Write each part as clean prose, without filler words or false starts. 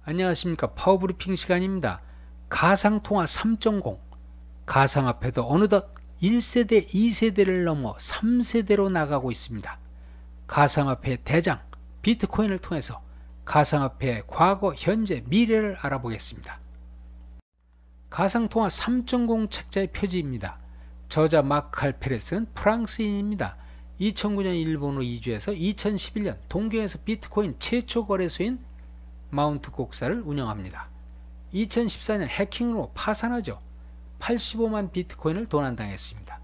안녕하십니까. 파워브리핑 시간입니다. 가상통화 3.0 가상화폐도 어느덧 1세대 2세대를 넘어 3세대로 나가고 있습니다. 가상화폐의 대장 비트코인을 통해서 가상화폐의 과거, 현재, 미래를 알아보겠습니다. 가상통화 3.0 책자의 표지입니다. 저자 마크 칼페레스는 프랑스인입니다. 2009년 일본으로 이주해서 2011년 동경에서 비트코인 최초 거래소인 마운트 곡사를 운영합니다. 2014년 해킹으로 파산하죠. 85만 비트코인을 도난당했습니다.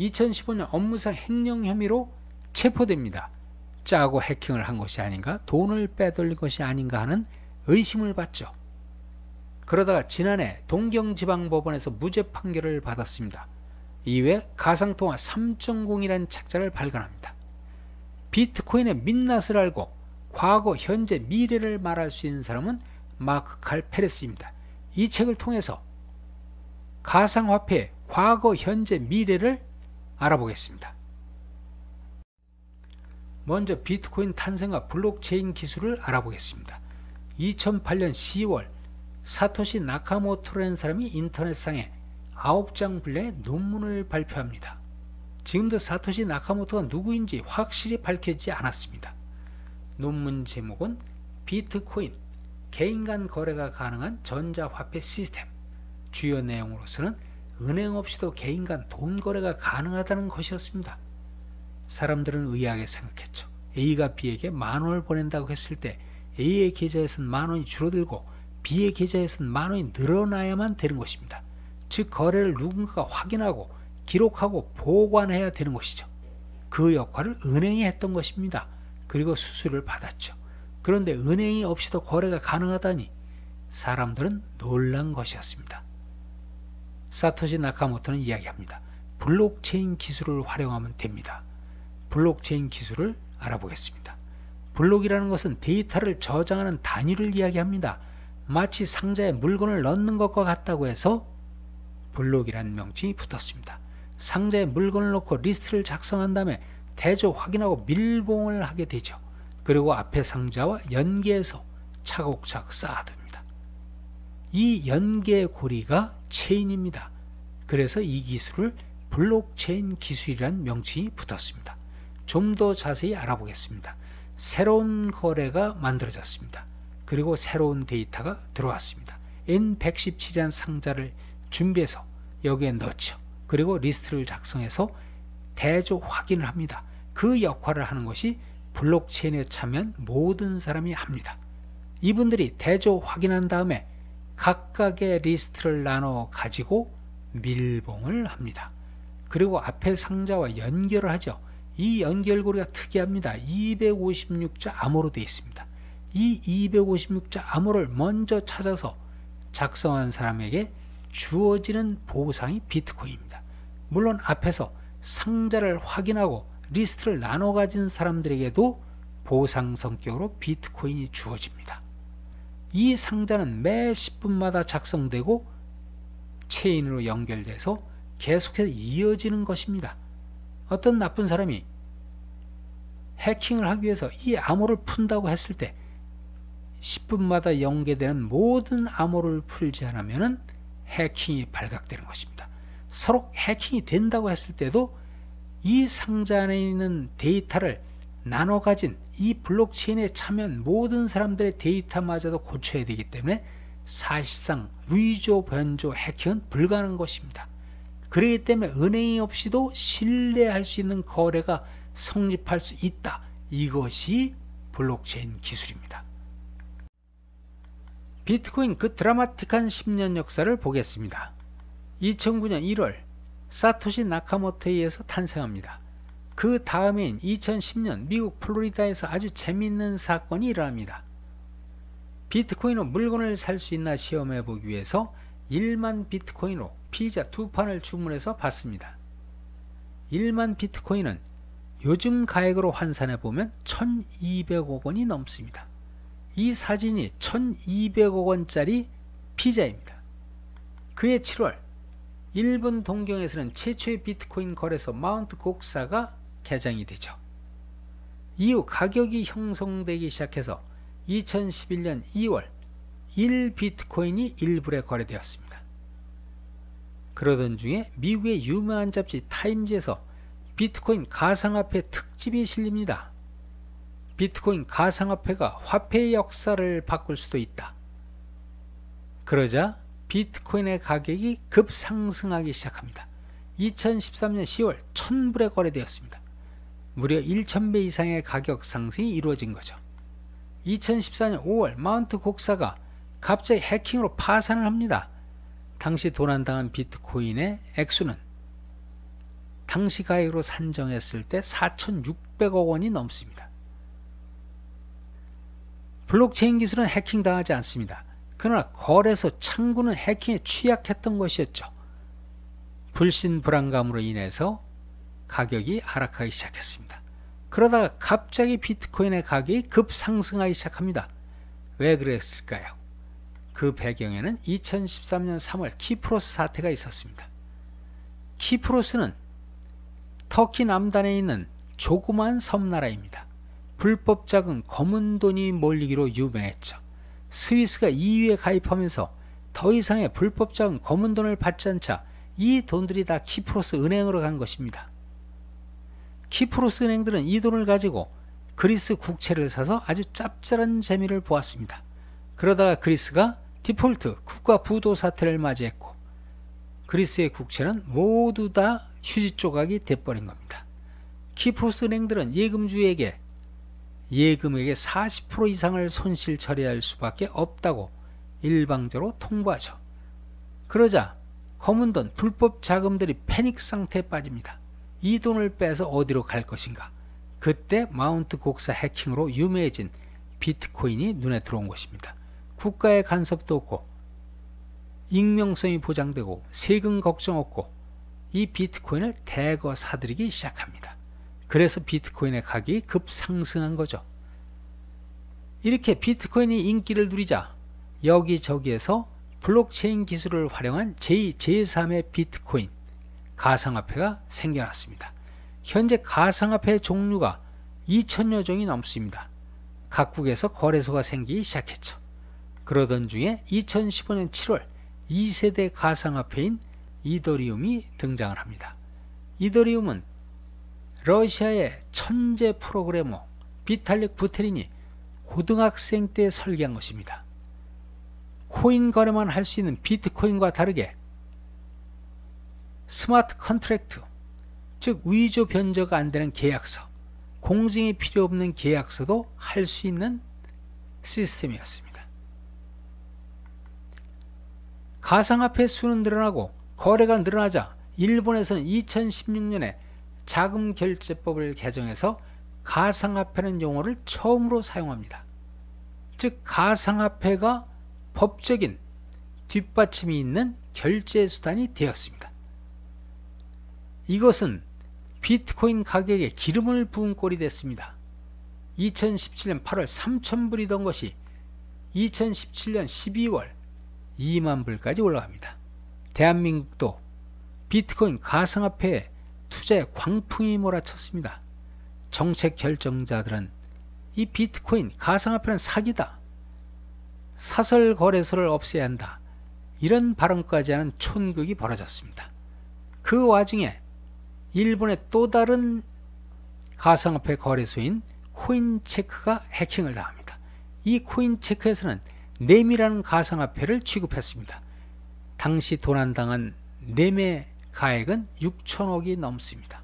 2015년 업무상 횡령 혐의로 체포됩니다. 짜고 해킹을 한 것이 아닌가, 돈을 빼돌린 것이 아닌가 하는 의심을 받죠. 그러다가 지난해 동경지방법원에서 무죄 판결을 받았습니다. 이후에 가상통화 3.0이라는 책자를 발간합니다. 비트코인의 민낯을 알고 과거, 현재, 미래를 말할 수 있는 사람은 마크 칼페레스입니다. 이 책을 통해서 가상화폐의 과거, 현재, 미래를 알아보겠습니다. 먼저 비트코인 탄생과 블록체인 기술을 알아보겠습니다. 2008년 10월 사토시 나카모토라는 사람이 인터넷상에 9장 분량의 논문을 발표합니다. 지금도 사토시 나카모토가 누구인지 확실히 밝혀지지 않았습니다. 논문 제목은 비트코인, 개인 간 거래가 가능한 전자화폐 시스템. 주요 내용으로서는 은행 없이도 개인 간 돈 거래가 가능하다는 것이었습니다. 사람들은 의아하게 생각했죠. A가 B에게 10,000원을 보낸다고 했을 때 A의 계좌에서는 10,000원이 줄어들고 B의 계좌에서는 10,000원이 늘어나야만 되는 것입니다. 즉 거래를 누군가가 확인하고 기록하고 보관해야 되는 것이죠. 그 역할을 은행이 했던 것입니다. 그리고 수수료를 받았죠. 그런데 은행이 없이도 거래가 가능하다니 사람들은 놀란 것이었습니다. 사토시 나카모토는 이야기합니다. 블록체인 기술을 활용하면 됩니다. 블록체인 기술을 알아보겠습니다. 블록이라는 것은 데이터를 저장하는 단위를 이야기합니다. 마치 상자에 물건을 넣는 것과 같다고 해서 블록이라는 명칭이 붙었습니다. 상자에 물건을 넣고 리스트를 작성한 다음에 대조 확인하고 밀봉을 하게 되죠. 그리고 앞에 상자와 연계해서 차곡차곡 쌓아둡니다. 이 연계 고리가 체인입니다. 그래서 이 기술을 블록체인 기술이라는 명칭이 붙었습니다. 좀 더 자세히 알아보겠습니다. 새로운 거래가 만들어졌습니다. 그리고 새로운 데이터가 들어왔습니다. N117이라는 상자를 준비해서 여기에 넣죠. 그리고 리스트를 작성해서 대조 확인을 합니다. 그 역할을 하는 것이 블록체인에 참여한 모든 사람이 합니다. 이분들이 대조 확인한 다음에 각각의 리스트를 나눠 가지고 밀봉을 합니다. 그리고 앞에 상자와 연결을 하죠. 이 연결고리가 특이합니다. 256자 암호로 되어 있습니다. 이 256자 암호를 먼저 찾아서 작성한 사람에게 주어지는 보상이 비트코인입니다. 물론 앞에서 상자를 확인하고 리스트를 나눠 가진 사람들에게도 보상 성격으로 비트코인이 주어집니다. 이 상자는 매 10분마다 작성되고 체인으로 연결돼서 계속해서 이어지는 것입니다. 어떤 나쁜 사람이 해킹을 하기 위해서 이 암호를 푼다고 했을 때 10분마다 연계되는 모든 암호를 풀지 않으면 해킹이 발각되는 것입니다. 서로 해킹이 된다고 했을 때도 이 상자 안에 있는 데이터를 나눠 가진 이 블록체인에 참여한 모든 사람들의 데이터마저도 고쳐야 되기 때문에 사실상 위조, 변조, 해킹은 불가능한 것입니다. 그렇기 때문에 은행이 없이도 신뢰할 수 있는 거래가 성립할 수 있다. 이것이 블록체인 기술입니다. 비트코인 그 드라마틱한 10년 역사를 보겠습니다. 2009년 1월 사토시 나카모토에 의해서 탄생합니다. 그 다음인 2010년 미국 플로리다에서 아주 재미있는 사건이 일어납니다. 비트코인으로 물건을 살 수 있나 시험해 보기 위해서 1만 비트코인으로 피자 2판을 주문해서 받습니다. 1만 비트코인은 요즘 가액으로 환산해 보면 1200억 원이 넘습니다. 이 사진이 1200억 원짜리 피자입니다. 그해 7월 일본 동경에서는 최초의 비트코인 거래소 마운트 곡사가 개장이 되죠. 이후 가격이 형성되기 시작해서 2011년 2월 1비트코인이 1불에 거래되었습니다. 그러던 중에 미국의 유명한 잡지 타임즈에서 비트코인 가상화폐 특집이 실립니다. 비트코인 가상화폐가 화폐의 역사를 바꿀 수도 있다. 그러자 비트코인의 가격이 급상승하기 시작합니다. 2013년 10월 1000불에 거래되었습니다. 무려 1000배 이상의 가격 상승이 이루어진 거죠. 2014년 5월 마운트 곡사가 갑자기 해킹으로 파산을 합니다. 당시 도난당한 비트코인의 액수는 당시 가격으로 산정했을 때 4,600억 원이 넘습니다. 블록체인 기술은 해킹당하지 않습니다. 그러나 거래소 창구는 해킹에 취약했던 것이었죠. 불신 불안감으로 인해서 가격이 하락하기 시작했습니다. 그러다가 갑자기 비트코인의 가격이 급상승하기 시작합니다. 왜 그랬을까요? 그 배경에는 2013년 3월 키프로스 사태가 있었습니다. 키프로스는 터키 남단에 있는 조그만 섬나라입니다. 불법 자금 검은 돈이 몰리기로 유명했죠. 스위스가 EU에 가입하면서 더 이상의 불법 자금 검은 돈을 받지 않자 이 돈들이 다 키프로스 은행으로 간 것입니다. 키프로스 은행들은 이 돈을 가지고 그리스 국채를 사서 아주 짭짤한 재미를 보았습니다. 그러다가 그리스가 디폴트 국가 부도 사태를 맞이했고 그리스의 국채는 모두 다 휴지 조각이 돼버린 겁니다. 키프로스 은행들은 예금주에게 예금액의 40% 이상을 손실 처리할 수밖에 없다고 일방적으로 통보하죠. 그러자 검은 돈, 불법 자금들이 패닉 상태에 빠집니다. 이 돈을 빼서 어디로 갈 것인가? 그때 마운트 곡사 해킹으로 유명해진 비트코인이 눈에 들어온 것입니다. 국가의 간섭도 없고 익명성이 보장되고 세금 걱정 없고 이 비트코인을 대거 사들이기 시작합니다. 그래서 비트코인의 가격이 급상승한 거죠. 이렇게 비트코인이 인기를 누리자 여기저기에서 블록체인 기술을 활용한 제2, 제3의 비트코인 가상화폐가 생겨났습니다. 현재 가상화폐의 종류가 2000여 종이 넘습니다. 각국에서 거래소가 생기기 시작했죠. 그러던 중에 2015년 7월 2세대 가상화폐인 이더리움이 등장을 합니다. 이더리움은 러시아의 천재 프로그래머 비탈릭 부테린이 고등학생 때 설계한 것입니다. 코인 거래만 할 수 있는 비트코인과 다르게 스마트 컨트랙트, 즉 위조 변조가 안 되는 계약서, 공증이 필요 없는 계약서도 할 수 있는 시스템이었습니다. 가상화폐 수는 늘어나고 거래가 늘어나자 일본에서는 2016년에 자금결제법을 개정해서 가상화폐라는 용어를 처음으로 사용합니다. 즉 가상화폐가 법적인 뒷받침이 있는 결제수단이 되었습니다. 이것은 비트코인 가격에 기름을 부은 꼴이 됐습니다. 2017년 8월 3,000불이던 것이 2017년 12월 2만 불까지 올라갑니다. 대한민국도 비트코인 가상화폐에 투자에 광풍이 몰아쳤습니다. 정책 결정자들은 이 비트코인 가상화폐는 사기다, 사설 거래소를 없애야 한다, 이런 발언까지 하는 촌극이 벌어졌습니다. 그 와중에 일본의 또 다른 가상화폐 거래소인 코인체크가 해킹을 당합니다. 이 코인체크에서는 넴이라는 가상화폐를 취급했습니다. 당시 도난당한 넴의 가액은 6천억이 넘습니다.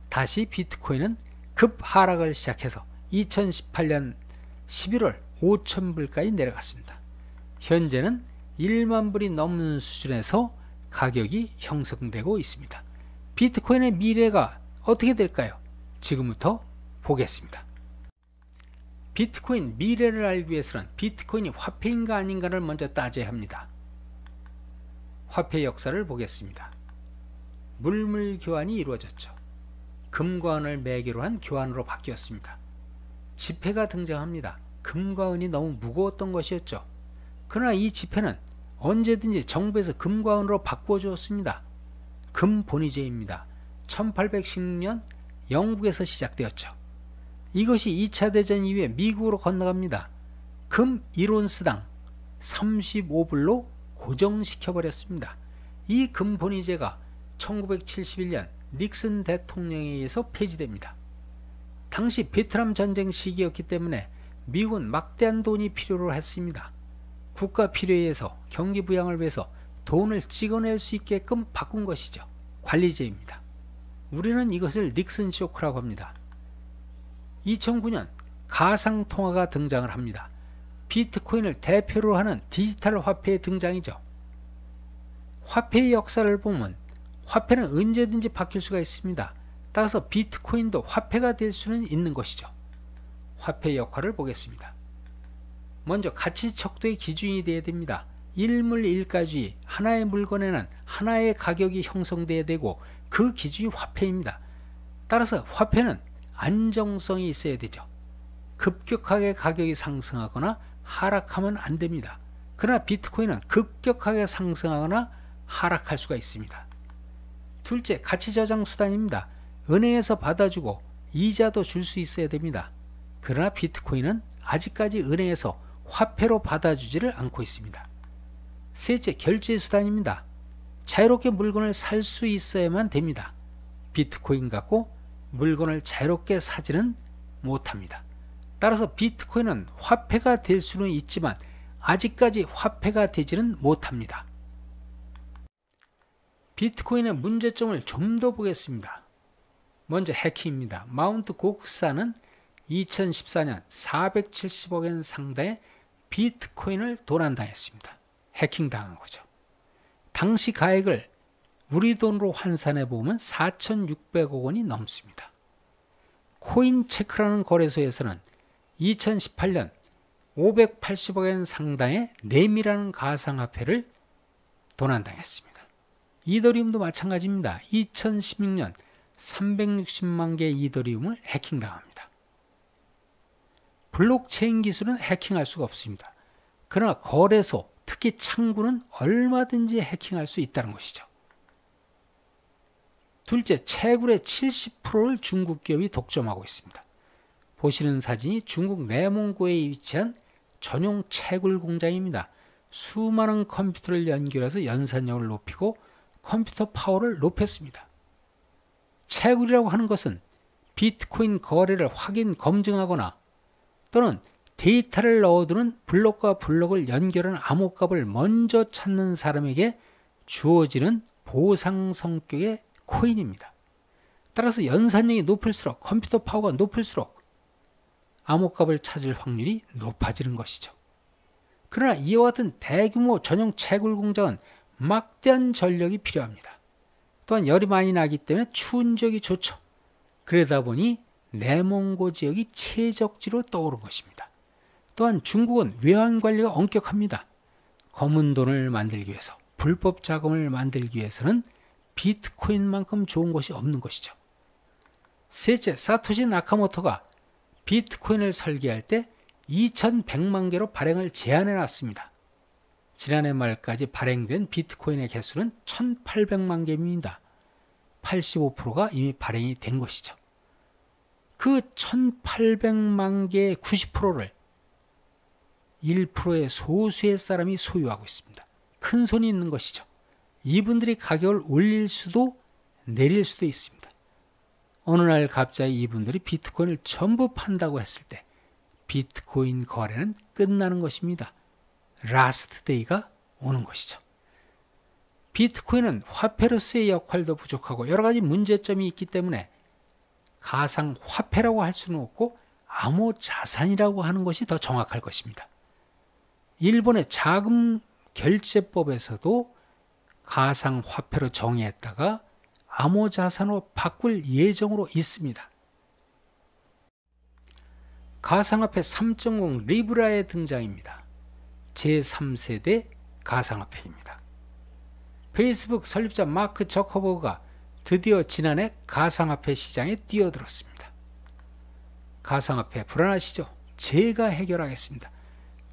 다시 비트코인은 급하락을 시작해서 2018년 11월 5,000불까지 내려갔습니다. 현재는 1만 불이 넘는 수준에서 가격이 형성되고 있습니다. 비트코인의 미래가 어떻게 될까요? 지금부터 보겠습니다. 비트코인 미래를 알기 위해서는 비트코인이 화폐인가 아닌가를 먼저 따져야 합니다. 화폐 역사를 보겠습니다. 물물 교환이 이루어졌죠. 금과 은을 매개로 한 교환으로 바뀌었습니다. 지폐가 등장합니다. 금과 은이 너무 무거웠던 것이었죠. 그러나 이 지폐는 언제든지 정부에서 금과 은으로 바꾸어 주었습니다. 금본위제입니다. 1816년 영국에서 시작되었죠. 이것이 2차 대전 이후에 미국으로 건너갑니다. 금 1온스당 35불로 고정시켜버렸습니다. 이 금본위제가 1971년 닉슨 대통령에 의해서 폐지됩니다. 당시 베트남 전쟁 시기였기 때문에 미국은 막대한 돈이 필요로 했습니다. 국가 필요에 의해서 경기 부양을 위해서 돈을 찍어낼 수 있게끔 바꾼 것이죠. 관리제입니다. 우리는 이것을 닉슨 쇼크라고 합니다. 2009년 가상통화가 등장을 합니다. 비트코인을 대표로 하는 디지털 화폐의 등장이죠. 화폐의 역사를 보면 화폐는 언제든지 바뀔 수가 있습니다. 따라서 비트코인도 화폐가 될 수는 있는 것이죠. 화폐의 역할을 보겠습니다. 먼저 가치 척도의 기준이 되어야 됩니다. 일물일가주의, 하나의 물건에는 하나의 가격이 형성되어야 되고 그 기준이 화폐입니다. 따라서 화폐는 안정성이 있어야 되죠. 급격하게 가격이 상승하거나 하락하면 안 됩니다. 그러나 비트코인은 급격하게 상승하거나 하락할 수가 있습니다. 둘째, 가치 저장 수단입니다. 은행에서 받아주고 이자도 줄 수 있어야 됩니다. 그러나 비트코인은 아직까지 은행에서 화폐로 받아주지를 않고 있습니다. 셋째, 결제 수단입니다. 자유롭게 물건을 살 수 있어야만 됩니다. 비트코인 갖고 물건을 자유롭게 사지는 못합니다. 따라서 비트코인은 화폐가 될 수는 있지만 아직까지 화폐가 되지는 못합니다. 비트코인의 문제점을 좀 더 보겠습니다. 먼저 해킹입니다. 마운트 고크사는 2014년 470억엔 상당의 비트코인을 도난당했습니다. 해킹당한 거죠. 당시 가액을 우리 돈으로 환산해 보면 4,600억 원이 넘습니다. 코인체크라는 거래소에서는 2018년 580억엔 상당의 네미라는 가상화폐를 도난당했습니다. 이더리움도 마찬가지입니다. 2016년 360만 개의 이더리움을 해킹당합니다. 블록체인 기술은 해킹할 수가 없습니다. 그러나 거래소, 특히 창구는 얼마든지 해킹할 수 있다는 것이죠. 둘째, 채굴의 70%를 중국 기업이 독점하고 있습니다. 보시는 사진이 중국 내몽고에 위치한 전용 채굴 공장입니다. 수많은 컴퓨터를 연결해서 연산력을 높이고 컴퓨터 파워를 높였습니다. 채굴이라고 하는 것은 비트코인 거래를 확인, 검증하거나 또는 데이터를 넣어두는 블록과 블록을 연결하는 암호값을 먼저 찾는 사람에게 주어지는 보상 성격의 코인입니다. 따라서 연산력이 높을수록, 컴퓨터 파워가 높을수록 암호값을 찾을 확률이 높아지는 것이죠. 그러나 이와 같은 대규모 전용 채굴 공장은 막대한 전력이 필요합니다. 또한 열이 많이 나기 때문에 추운 지역이 좋죠. 그러다 보니 내몽고 지역이 최적지로 떠오른 것입니다. 또한 중국은 외환 관리가 엄격합니다. 검은 돈을 만들기 위해서, 불법 자금을 만들기 위해서는 비트코인만큼 좋은 것이 없는 것이죠. 셋째, 사토시 나카모토가 비트코인을 설계할 때 2100만 개로 발행을 제한해 놨습니다. 지난해 말까지 발행된 비트코인의 개수는 1800만 개입니다. 85%가 이미 발행이 된 것이죠. 그 1800만 개의 90%를 1%의 소수의 사람이 소유하고 있습니다. 큰 손이 있는 것이죠. 이분들이 가격을 올릴 수도 내릴 수도 있습니다. 어느 날 갑자기 이분들이 비트코인을 전부 판다고 했을 때 비트코인 거래는 끝나는 것입니다. 라스트 데이가 오는 것이죠. 비트코인은 화폐로서의 역할도 부족하고 여러 가지 문제점이 있기 때문에 가상 화폐라고 할 수는 없고 암호 자산이라고 하는 것이 더 정확할 것입니다. 일본의 자금 결제법에서도 가상 화폐로 정의했다가 암호 자산으로 바꿀 예정으로 있습니다. 가상화폐 3.0 리브라의 등장입니다. 제3세대 가상화폐입니다. 페이스북 설립자 마크 저커버그가 드디어 지난해 가상화폐 시장에 뛰어들었습니다. 가상화폐 불안하시죠? 제가 해결하겠습니다.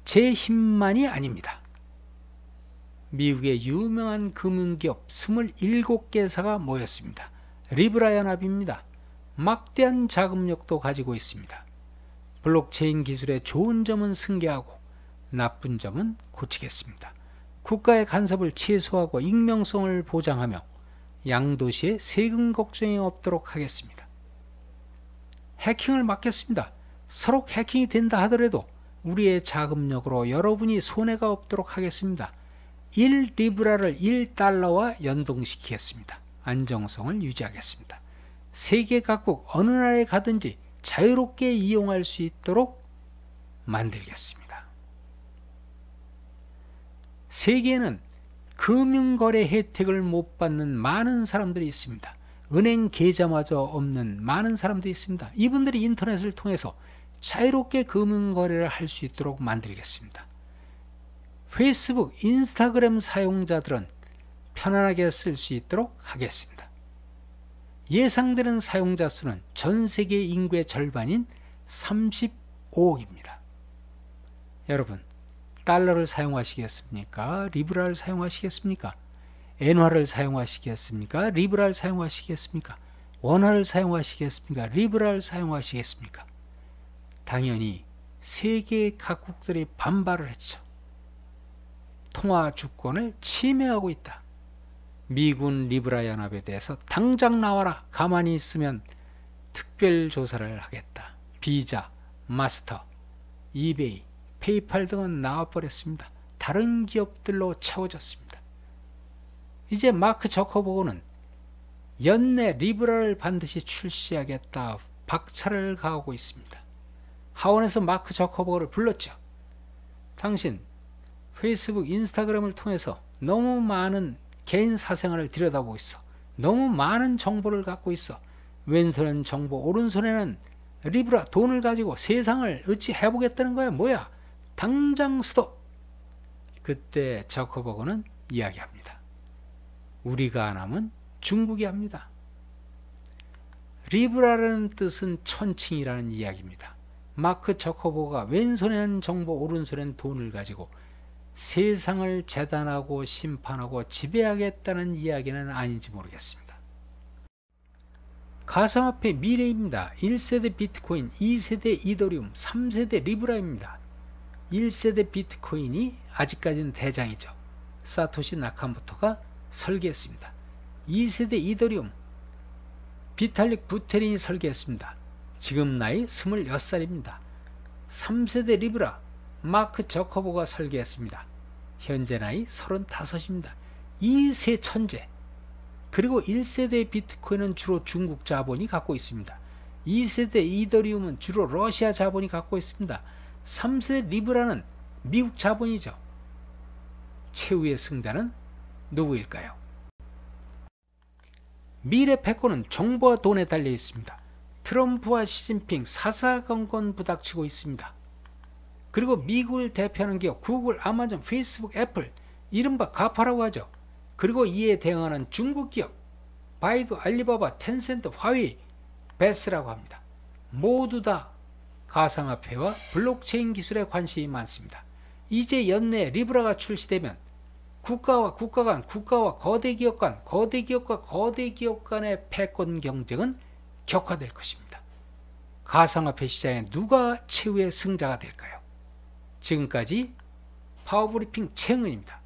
제 힘만이 아닙니다. 미국의 유명한 금융기업 27개사가 모였습니다. 리브라 연합입니다. 막대한 자금력도 가지고 있습니다. 블록체인 기술의 좋은 점은 승계하고 나쁜 점은 고치겠습니다. 국가의 간섭을 최소화하고 익명성을 보장하며 양도시에 세금 걱정이 없도록 하겠습니다. 해킹을 막겠습니다. 서로 해킹이 된다 하더라도 우리의 자금력으로 여러분이 손해가 없도록 하겠습니다. 1리브라를 1달러와 연동시키겠습니다. 안정성을 유지하겠습니다. 세계 각국 어느 나라에 가든지 자유롭게 이용할 수 있도록 만들겠습니다. 세계에는 금융거래 혜택을 못 받는 많은 사람들이 있습니다. 은행 계좌마저 없는 많은 사람들이 있습니다. 이분들이 인터넷을 통해서 자유롭게 금융거래를 할 수 있도록 만들겠습니다. 페이스북, 인스타그램 사용자들은 편안하게 쓸 수 있도록 하겠습니다. 예상되는 사용자 수는 전 세계 인구의 절반인 35억입니다. 여러분, 달러를 사용하시겠습니까? 리브라를 사용하시겠습니까? 엔화를 사용하시겠습니까? 리브라를 사용하시겠습니까? 원화를 사용하시겠습니까? 리브라를 사용하시겠습니까? 당연히 세계 각국들이 반발을 했죠. 통화 주권을 침해하고 있다. 미군 리브라 연합에 대해서 당장 나와라. 가만히 있으면 특별 조사를 하겠다. 비자, 마스터, 이베이, 페이팔 등은 나와버렸습니다. 다른 기업들로 채워졌습니다. 이제 마크 저커버그는 연내 리브라를 반드시 출시하겠다 박차를 가하고 있습니다. 하원에서 마크 저커버그를 불렀죠. 당신 페이스북, 인스타그램을 통해서 너무 많은 개인 사생활을 들여다보고 있어. 너무 많은 정보를 갖고 있어. 왼손엔 정보, 오른손에는 리브라 돈을 가지고 세상을 어찌 해보겠다는 거야. 뭐야? 당장 스톱. 그때 저커버그는 이야기합니다. 우리가 안 하면 중국이 합니다. 리브라라는 뜻은 천칭이라는 이야기입니다. 마크 저커버그가 왼손에는 정보, 오른손에는 돈을 가지고 세상을 재단하고 심판하고 지배하겠다는 이야기는 아닌지 모르겠습니다. 가상화폐 미래입니다. 1세대 비트코인, 2세대 이더리움, 3세대 리브라입니다. 1세대 비트코인이 아직까지는 대장이죠. 사토시 나카모토가 설계했습니다. 2세대 이더리움, 비탈릭 부테린이 설계했습니다. 지금 나이 26살입니다. 3세대 리브라, 마크 저커버그가 설계했습니다. 현재 나이 35입니다. 이 세 천재. 그리고 1세대 비트코인은 주로 중국 자본이 갖고 있습니다. 2세대 이더리움은 주로 러시아 자본이 갖고 있습니다. 3세대 리브라는 미국 자본이죠. 최후의 승자는 누구일까요? 미래 패권은 정보와 돈에 달려 있습니다. 트럼프와 시진핑 사사건건 부닥치고 있습니다. 그리고 미국을 대표하는 기업 구글, 아마존, 페이스북, 애플, 이른바 가파라고 하죠. 그리고 이에 대응하는 중국 기업 바이두, 알리바바, 텐센트, 화웨이, 베스라고 합니다. 모두 다 가상화폐와 블록체인 기술에 관심이 많습니다. 이제 연내 리브라가 출시되면 국가와 국가 간, 국가와 거대 기업 간, 거대 기업과 거대 기업 간의 패권 경쟁은 격화될 것입니다. 가상화폐 시장에 누가 최후의 승자가 될까요? 지금까지 파워브리핑 최영은입니다.